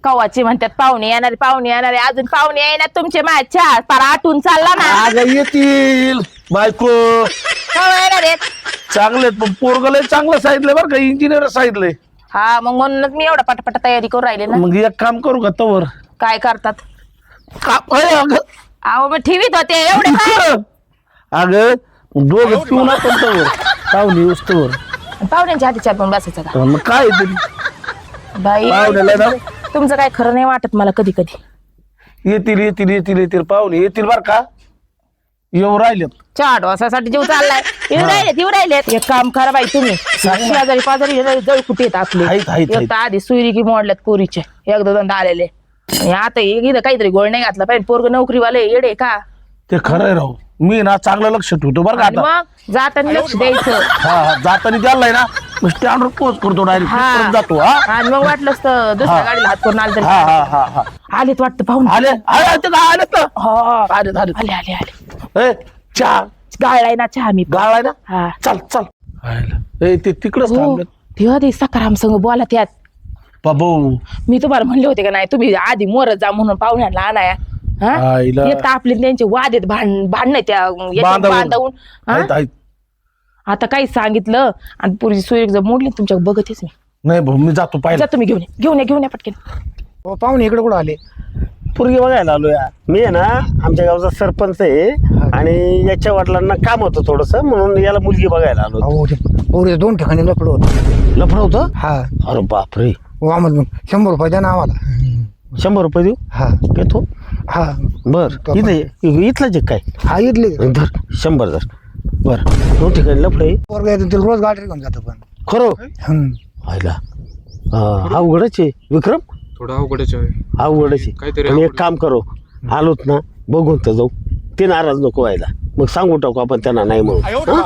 कवाची म्हणतात पाहुणे येणारे अजून पाहुणे येणार तुमचे माझ्या पारा आटून चालला ना. अगं येतील बायको कवा येणार आहेत? चांगले पण पोरगले चांगलं सांगितलंय बरं का इंजिनियर सांगितलंय. हा मग म्हणूनच मी एवढा पटापट तयारी करून राहिले ना. मग एक काम करू का तवर काय करतात? अगं अहो मग ठेवीत होते एवढे काय? अगं दोघं पिऊन आपण तवर पाहुणे उस्तवर पाहुण्यांच्या हातीच्या पण बसायचं का? मग काय तरी बाई पाहुण्याला ना तुमचं काय खरं नाही वाटत मला कधी कधी. येतील पाहुणे येतील बरं का. येऊ राहिलेत चाट वासासाठी जीव चाललाय. येऊ राहिलेत एक काम करा बाई तुम्ही शेजारी पाजारी जळ कुठे येत आपले. आहेत. एक तर आधी सुईरी की मोडल्यात पोरीचे एक दोन आलेले आणि आता इथं काहीतरी गोळ नाही घातला पाहिजे. पोरग नोकरीवाले येडे का? ते खरंय राहू. मी ना चांगलं लक्ष ठेवतो बरं का आणि आता. मग जाताना लक्ष द्यायचं. हा जाताना द्यायला ना स्टँडवर पोच करतो डायरेक्ट जातो. हा आणि मग वाटलंच तर दुसऱ्या गाडीला हात करून आलं हा तरी हा हा आलेत वाटतं पाहून. आले ते काय आले तर हा आले आले आले आले ए चहा गाळलाय ना चहा मी. गाळाय ना हा चल ए ते तिकडच हो थांबले तेव्हा ते सकाराम संग बोला त्यात. बाबू मी तुम्हाला म्हणले होते का नाही तुम्ही आधी मोरत जा म्हणून पाहुण्याला आणाया. आईला. एक तर आपले त्यांचे वाद आहेत भांडण त्या याच्यात बांधवून. हा? आता काही सांगितलं आणि पुरी सुई जर मोडली तुमच्या बघतेच मी. नाही भाऊ मी जातो पाहिजे. जा तुम्ही घेऊन या पटकन. हो पाहुणे इकडे कुठं आले? पोरगी बघायला आलो या. मी आहे ना आमच्या गावचा सरपंच आहे आणि याच्या वडिलांना काम होतं थोडस म्हणून याला मुलगी बघायला आलो. अहो ते पोरीचं 2 ठिकाणी लफड होतं. लफड होतं? हा अरे बापरे. हो आम्हाला मग 100 रुपये द्या ना आम्हाला. 100 रुपये देऊ? हा घेतो. हा बर इथलंच आहे काय? हा इथले धर 100 धर. बर 2 ठिकाणी लफड आहे. पोरगा येतो तिला रोज गाडी घेऊन जातो पण. खरं व्हायला अवघडच आहे विक्रम. थोडं अवघडच आहे. अवघडच आहे. काहीतरी पण एक अवघड. काम करू आलोत ना बघून तर जाऊ. ते नाराज नको व्हायला. मग सांगून टाकू आपण त्यांना नाही म्हणून. हं?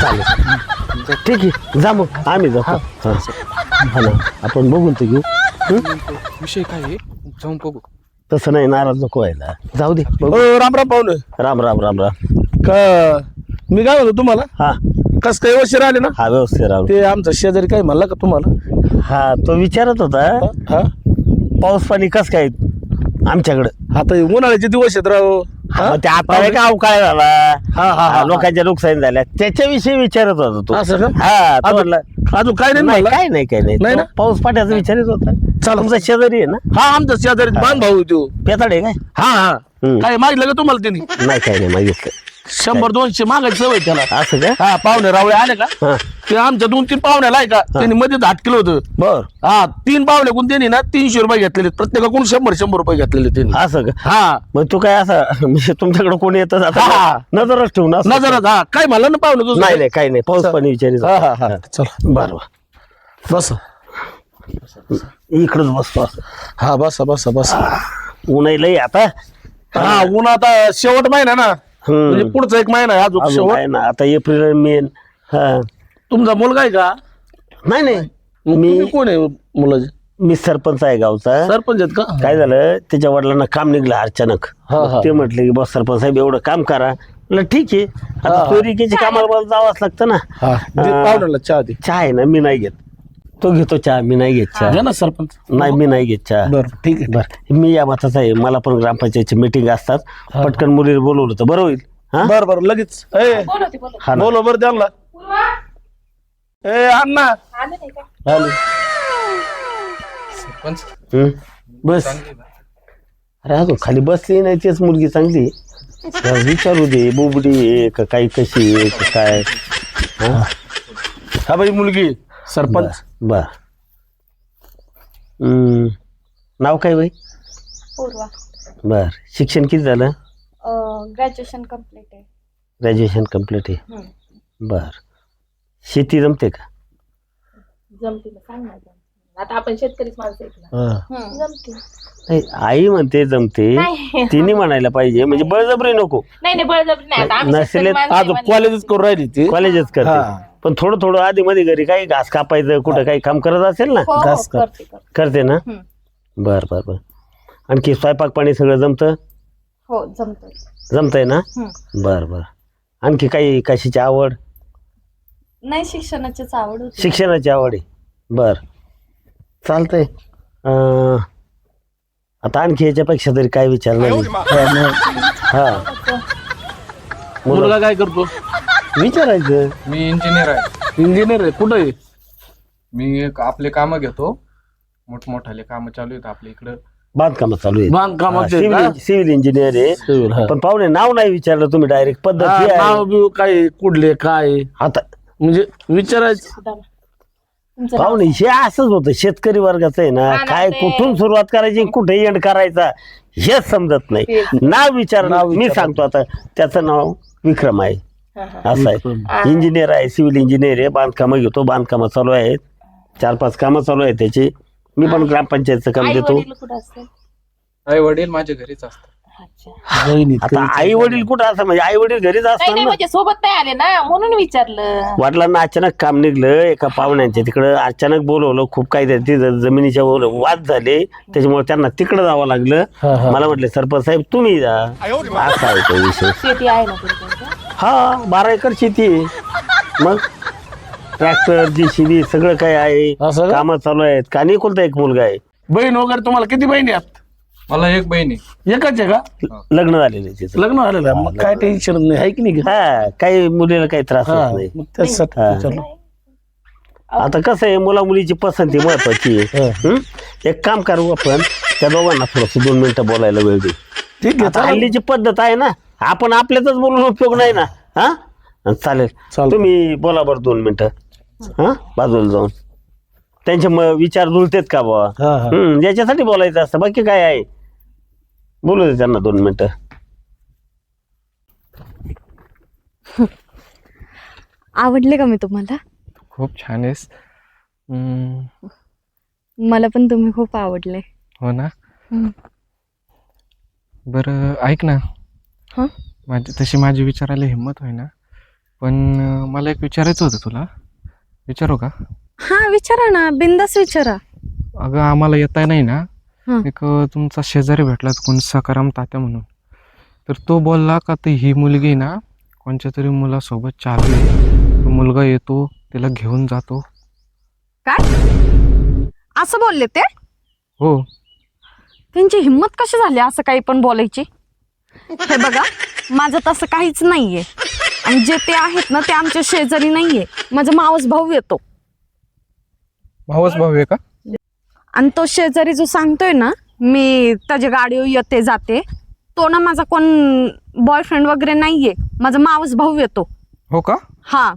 चालेल ठीक आहे जा मग आम्ही जाऊ. हा ना आपण बघून तर घेऊ. विषय काय आहे जाऊन बघू. तसं नाही नाराज नको व्हायला. जाऊ दे बघू. राम राम पाहुणे. राम राम राम राम. का मी काय म्हणतो तुम्हाला हा कस काय वशीर आले ना. हा व्यवस्थित राम. ते आमचा शेजारी काय म्हणला का तुम्हाला? हा तो विचारत होता हा पाऊस पाणी कस काय आमच्याकडं. आता हे उन्हाळ्याचे दिवस आहेत राव. मग ते आता नाही का अवकाळ झाला. हा, हा, हा. लोकांच्या नुकसान झाल्या त्याच्याविषयी विचारत होता तो. असं का? हा तो अजून म्हणला अजून काय नाही नाही म्हणला? काय नाही नाही तो ना? पाऊस पाण्याचा विचारत होता. चला. तुमचा शेजारी आहे ना? हा आमचा शेजारी बांध भाऊ तो. पेताड आहे काय? हा हम्म. काय मागितलं का तुम्हाला त्यांनी? नाही काय नाही मागितलं. 100-200 मागायची सवय त्याला. असं का? हा पाहुणे रावळे आले का हा ते आमच्या 2-3 पाहुण्याला आहे का त्यांनी मध्ये केलं होतं. बर हा 3 पाहुणे कोण त्यांनी ना 300 रुपये घेतलेले प्रत्येकाकडून 100 रुपये घेतलेले त्यांनी. असं का? हा मग तू काय असं म्हणजे तुमच्याकडे कोणी येतं हा. आता नजरच ठेवून असं? नजरात हा काय म्हणलं ना पाहुणे तुझं? नाही नाही काही नाही पाऊस पाणी विचारित हा हा हा चला बरं बस. इकडच बसतो असं. हा बसा बसा बसा. ऊन लई आता. हा ऊन आता शेवट महिना ना म्हणजे पुढचा 1 महिना आहे अजून अजून शेवट. काय ना आता एप्रिल मे. हा तुमचा मुलगा आहे का? नाही नाही तुम्ही मी कोण आहे मुलाचे? मी सरपंच आहे गावचा. सरपंच आहेत का? काय झालं त्याच्या वडिलांना काम निघलं अचानक. हा, हा. ते म्हटले की बस सरपंच साहेब एवढं काम करा. म्हटलं ठीक आहे हा, आता हा. चोरीकीच्या कामाला मला जावंच लागतं ना. हा दे पाहुण्याला चहा दे. चहा आहे ना मी नाही घेत. तो घेतो चहा मी नाही घेत चहा. घ्या ना सरपंच. नाही मी नाही घेत चहा. बरं ठीक आहे. बर मी या मताचा आहे. मला पण ग्रामपंचायतची मीटिंग असतात. पटकन मुलीला बोलवलं तर बरं होईल. हा बरं बरं लगेच. ए हा ना. बोलो बरं त्यांना. ए अण्णा आले. सरपंच हम्म. बस अरे अजून खाली बसली नाही तेच मुलगी चांगली. जरा विचारू दे बोबडी आहे का काही कशी आहे का काय. हा? हा बाई मुलगी सरपंच. बर नाव काय बाई? पूर्वा. बर शिक्षण किती झालं? ग्रॅज्युएशन कम्प्लीट आहे. ग्रॅज्युएशन कम्प्लीट आहे. बर शेती जमते का? जमते ना सांग ना. आता आपण शेतकरीच माणसं आहेत ना. हा. जमते. नाही, आई म्हणते जमते नाही. तिने म्हणायला पाहिजे म्हणजे बळजबरी नको. नाही बळजबरी नाही. आता आम्ही नसेल शेतकरी माणसं आहे अजून म्हणजे. कॉलेजच करून राहिली ती. कॉलेजच हा. करते पण थोडं थोडं आधी मध्ये घरी काही घास कापायचं कुठं काही काम करत असेल ना. हो हो, जास्त कर. करते करते. करते ना. बर बर बर आणखी स्वयंपाक पाणी सगळं जमतं? हो जमतंय. जमतंय ना. बर बर आणखी काही कशाची आवड? नाही शिक्षणाचीच आवड होती. शिक्षणाची आवड आहे. बर चालतंय. आता आणखी याच्यापेक्षा तरी काय विचार नाही हा मुलगा काय करतो? विचारायचं. मी इंजिनियर आहे. इंजिनियर आहे. कुठं आहे? मी आपले कामं घेतो. मोठमोठाले कामं चालू आहेत आपल्या इकडं. बांधकाम चालू आहे. बांधकामाचे आहे का? सिव्हिल इंजिनियर आहे. Civil, हा. पण पाहुणे नाव नाही विचारलं तुम्ही, डायरेक्ट पद्धत हा, ही आहे. नाव बिव काय कुठले काय आता म्हणजे विचारायचं. पाहुणे हे असंच होतं शेतकरी वर्गाचं आहे ना, हा ना, काय ते- कुठून सुरुवात करायची कुठे एंड करायचा हेच समजत नाही. नाव विचार. मी सांगतो आता त्याचं नाव विक्रम आहे. असं आहे. इंजिनियर आहे, सिव्हिल इंजिनियर आहे. बांधकामं घेतो, बांधकामं चालू आहेत. 4-5 कामं चालू आहेत त्याची. मी पण ग्रामपंचायतचं काम देतो. कुठं असतं? आई वडील माझ्या घरीच असतात. बहिणीत आता आई वडील कुठं असं म्हणजे आई वडील घरीच काही असतात नाही ना. म्हणजे सोबत नाही आले ना म्हणून विचारलं. वडिलांना अचानक काम निघलं एका पाहुण्यांच्या तिकडं, अचानक बोलवलं. खूप काही तिथं जमिनीच्या वर वाद झाले, त्याच्यामुळे त्यांना तिकडं जावं लागलं. मला म्हटले सरपंच साहेब तुम्ही जा. असा आहे तो विषय. शेती आहे ना पुढे तुमच्या? हा 12 एकर शेती आहे. मग ट्रॅक्टर JCB सगळं काय आहे. असं का? कामं चालू आहेत. कानी कोणता एक मुलगा आहे. बहीण वगैरे तुम्हाला किती बहिणी आहेत? मला एक बहीण आहे. एकच आहे का? लग्न झालेलं आहे तिचं. लग्न झालेलं आहे. मग काय टेन्शन नाही आहे की नाही? हा काही मुलीला काही त्रास हा, होत नाही. मग त्यासाठी हा. विचारलं. आता कसं आहे, मुला मुलीची पसंती महत्वाची आहे. हं? एक काम करू आपण, त्या दोघांना थोडस 2 मिनिटं बोलायला वेळ देऊ. ठीक आहे आता चालेल. हल्लीची पद्धत आहे ना, आपण आपल्यातच बोलून उपयोग नाही ना. हा चालेल. चालतं. तुम्ही बोला बरं 2 मिनिटं. हा बाजूला जाऊन त्यांचे विचार जुळतेत का बाबा. हा, हा. याच्यासाठी बोलायचं असतं, बाकी काय आहे. बोलू दे त्यांना 2 मिनिटं. आवडले का मी तुम्हाला? खूप छान आहेस. मला पण तुम्ही खूप आवडले. हो ना. हम्म. बरं ऐक ना. हा? माझी विचारायला हिंमत होय ना, पण मला एक विचारायचं होतं तुला. विचारू का? हा विचारा ना, बिंदास विचारा. अगं आम्हाला येता नाही ना. हं. एक तुमचा शेजारी भेटला कोण सकाराम तात्या म्हणून. तर तो बोलला का ती ही मुलगी ना कोणत्या तरी मुलासोबत चालू आहे. तो मुलगा येतो तिला घेऊन जातो. काय असं बोलले ते? हो. त्यांची हिंमत कशी झाली असं काही पण बोलायची? हे बघा, माझं तसं काहीच नाहीये. आणि जे ते आहेत ना ते आमच्या शेजारी नाहीये. माझा मावस भाऊ येतो. भावच भाऊ आहे का? आणि तो शेजारी जो सांगतोय ना मी त्याच्या गाडीवर येते जाते, तो ना माझा कोण बॉयफ्रेंड वगैरे नाहीये. माझा मावस भाऊ येतो. हो का? हा.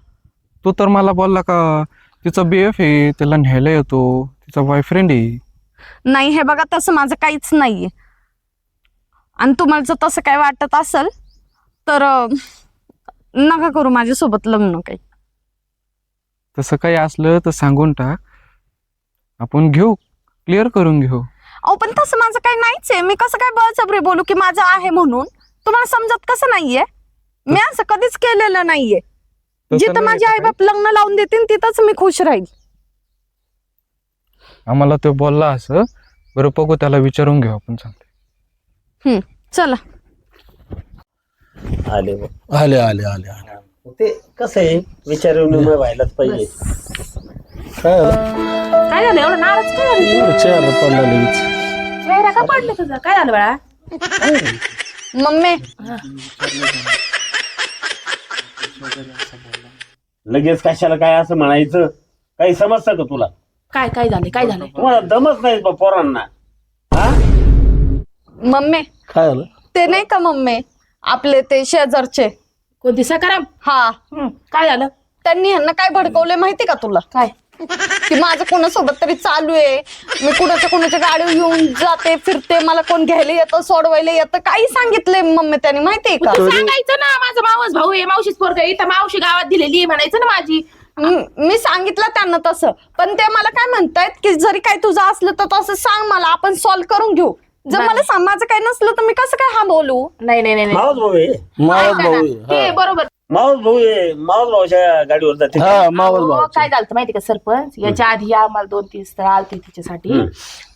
तो तर मला बोलला का तिचा BF आहे, तिला न्यायला येतो, तिचा बॉयफ्रेंड आहे. नाही हे बघा, तसं माझं काहीच नाहीये. आणि तुम्हाला जर तसं काय वाटत असेल तर नका करू माझ्यासोबत लग्न काही. तसं काही असलं तर सांगून टाक, आपण घेऊ, क्लिअर करून घेऊ. अहो पण तसं माझं काही नाहीच आहे. मी कसं काय बळजबरी बोलू की माझं आहे म्हणून? तुम्हाला समजत कसं नाहीये? मी असं कधीच केलेलं नाहीये. तसं जिथं नाही माझे का आई बाप लग्न लावून देतील तिथंच मी खुश राहील. आम्हाला तो बोलला असं. बरं बघू, त्याला विचारून घेऊ आपण. चालते. चला. आले बघ. आले आले आले आले. ते कसं आहे, विचारून व्हायलाच पाहिजे. काय झालं? काय झालं एवढं नाराज काय झालं तू? एवढं चेहरा पडला लगेच. चेहरा का पडलं तुझा? काय झालं बाळा? मम्मी लगेच कशाला काय असं म्हणायचं? काही समजतं का तुला? काय काय झालं? काय झालं? तुम्हाला दमच नाही बा पोरांना. हा मम्मी काय झालं? ते नाही का मम्मी आपले ते शेजारचे? कोणती सकाराम? हा. काय झालं? त्यांनी ह्यांना काय भडकवलंय माहिती का तुला? काय? की माझं कोणासोबत तरी चालू आहे, मी कुणाच्या गाडीवर येऊन जाते फिरते, मला कोण घ्यायला येतं सोडवायला येतं, काही सांगितलंय मम्मी त्यांनी माहितीये का? तू सांगायचं ना माझा मावस भाऊ आहे, मावशीच पोरग आहे, इथं मावशी गावात दिलेली आहे म्हणायचं ना माझी. मी सांगितलं त्यांना तसं, पण ते मला काय म्हणतायत की जरी काही तुझं असलं तर तसं सांग मला, आपण सॉल्व्ह करून घेऊ. जर मला माझं काही नसलं तर मी कसं काय हा बोलू? नाही नाही नाही नाही. मावस भाऊ आहे. मावस भाऊ आहे. ते बरोबर. मावस भाऊ आहे. मावस भाऊच्या गाडीवर जाते. हा मावस अहो, भाऊ. काय झालं माहिती का सरपंच, याच्या आधी आम्हाला 2-3 स्थळ आलते तिच्यासाठी.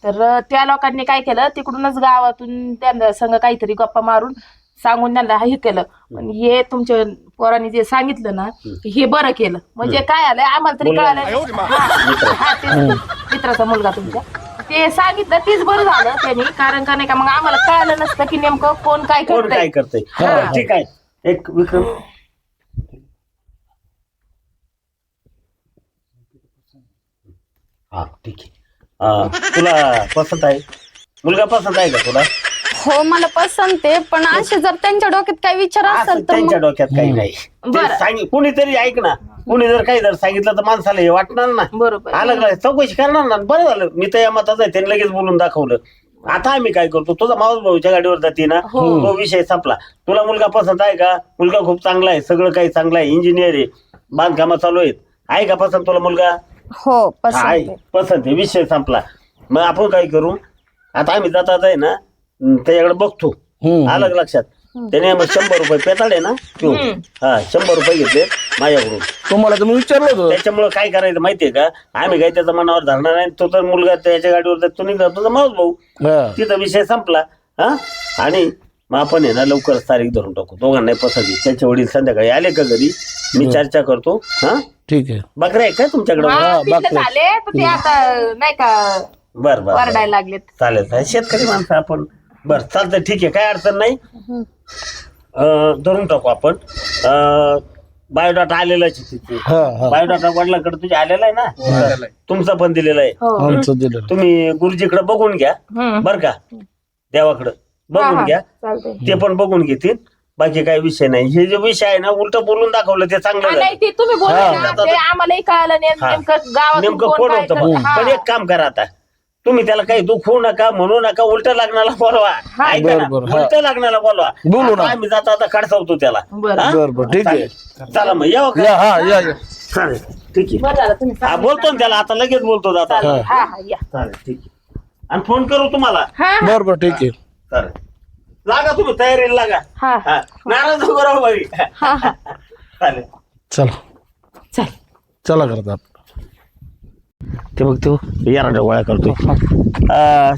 तर त्या लोकांनी काय केलं, तिकडूनच गावातून त्यांना संग काहीतरी गप्पा मारून सांगून त्यांना हे केलं. पण हे तुमच्या पोरांनी जे सांगितलं ना हे बरं केलं. म्हणजे काय आलंय आम्हाला तरी कळालं. हा, तेच मित्राचा मुलगा तुमच्या. ते सांगितलं तेच बरं झालं त्यांनी, कारण का नाही का मग आम्हाला कळलं नसतं की नेमकं कोण काय कोण काय करतंय. करतंय. ठीक आहे, एक विक्रम हा ठीक आहे. तुला पसंत आहे मुलगा, पसंत आहे का तुला? हो मला पसंत आहे, पण असे जर त्यांच्या डोक्यात काही विचार असं असेल तर त्यांच्या मग- डोक्यात काही नाही. ते बरं. कुणीतरी ऐक ना, कुणी जर काही जर सांगितलं तर माणसाला हे वाटणार ना, बरोबर. आलं का चौकशी करणार ना. बरं झालं मी तर या मताच आहे, त्यांनी लगेच बोलून दाखवलं. आता आम्ही काय करतो, तुझा मावस भाऊच्या गाडीवर जाते ना, तो विषय संपला. तुला मुलगा पसंत आहे का? मुलगा खूप चांगला आहे, सगळं काही चांगलं आहे, इंजिनियर आहे, बांधकामं चालू आहेत. आहे का पसंत तुला मुलगा? हो पसंत आहे, आहे. पसंत आहे, विषय संपला. मग आपण काय करू, आता आम्ही जातात आहे ना त्याच्याकडे बघतो. आलं का लक्षात? त्याने मग 100 रुपये पेताडे ना घेऊन, हा 100 रुपये घेतले माझ्याकडून. तुम्हाला तर मी विचारलं होतं. त्याच्यामुळे काय करायचं माहितीये का, आम्ही काही त्याचा मनावर धरणार नाही. तो तर मुलगा त्याच्या गाडीवर जातो, तो निघा तुझा मावस भाऊ, हा. तिथं विषय संपला. हा आणि मग आपण आहे ना लवकरच तारीख धरून टाकू. दोघांना पसंती. त्याचे वडील संध्याकाळी आले का घरी, मी चर्चा करतो. हा ठीक आहे. बकऱ्या आहे काय तुमच्याकडे? हा, पिल्लं झाले तर ते आता नाही का बर बर वरडायला लागलेत. चालेल, शेतकरी माणसं आपण. बर चालतंय, ठीक आहे, काय अडचण नाही. धरून टाकू आपण. बायोडाटा आलेलाच आहे तिथे. हा हा बायोडाटा वडिलांकडे तुझ्या आलेला आहे ना, तुमचा पण दिलेला आहे. हो. आमचं दिलं. तुम्ही गुरुजीकडे बघून घ्या हम्म. बर का, देवाकडे हा, बघून हा, घ्या, चालतंय. ते पण बघून घेतील. बाकी काही विषय नाही. हे जे विषय आहे ना उलट बोलून दाखवलं ते चांगलं हा, झालं. नाही ते तुम्ही बोलले ना, ते आम्हालाही कळलं नाही हा. नेमकं गावातून नेमकं कोण कोण काय होतं करतं. बघ. हा. पण एक काम करा आता, तुम्ही त्याला काही दुखवू नका, म्हणू नका, उलट लग्नाला बोलवा. ऐका ना, बरं, हा. उलट लग्नाला बोलवा. बोलू ना. आता आम्ही जाता आता खडसावतो त्याला. बरं. हा? बरं बरं ठीक आहे. चालेल. चला मग येऊ का? या हा या या. चालेल ठीक आहे. बरं झालं तुम्ही हा सांगितलं. बोलतो ना त्याला आता, लगेच बोलतो जाता. चालेल. हा हा या. चालेल ठीक आहे. आणि फोन करू तुम्हाला. हा हा. बरं बरं ठीक आहे. चालेल, लागा तुम्ही तयारीला लागा. हा हा नाराज नको राहू बाई. चालेल. चला चल. चला करतात. ते बघ तो यारा गोळा करतोय.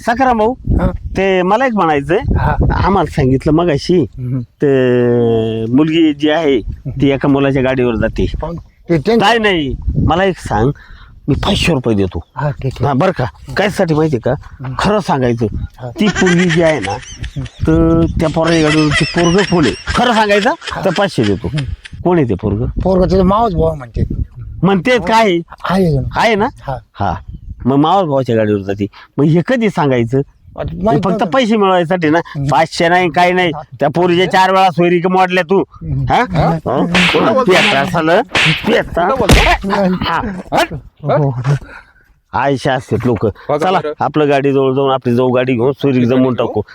सकाराम भाऊ, हा. ते मला एक म्हणायचंय, हा. आम्हाला सांगितलं मगाशी ते मुलगी जी आहे ती एका मुलाच्या गाडीवर जाते. ते त्यांचं- काय नाही, मला एक सांग, मी 500 रुपये देतो. हा ठीक आहे. हा बरं का, कायसाठी माहितीये का, खरं सांगायचं ती पोरगी जी आहे ना, तर त्या पोराच्या गाडीवर ते पोरग कोण आहे खरं सांगायचं तर 500 देतो. कोण आहे ते पोरग? पोरगा त्याचा मावस भाऊ म्हणते. म्हणते काय आहे जण. आहे ना? हा. हा मग मावस भावाच्या गाडीवर जाते. मग हे कधी सांगायचं? आता हे माहित फक्त नव्हतं. पैसे मिळवायसाठी ना, 500 नाही काही नाही. त्या पोरीच्या 4 वेळा सोयरी मोडल्या तू. हा पेटा झालं पेटा. आयशा असतात लोक. चला आपलं गाडी जवळ जाऊन आपली जाऊ गाडी घेऊन सोयरी जमवून टाकू.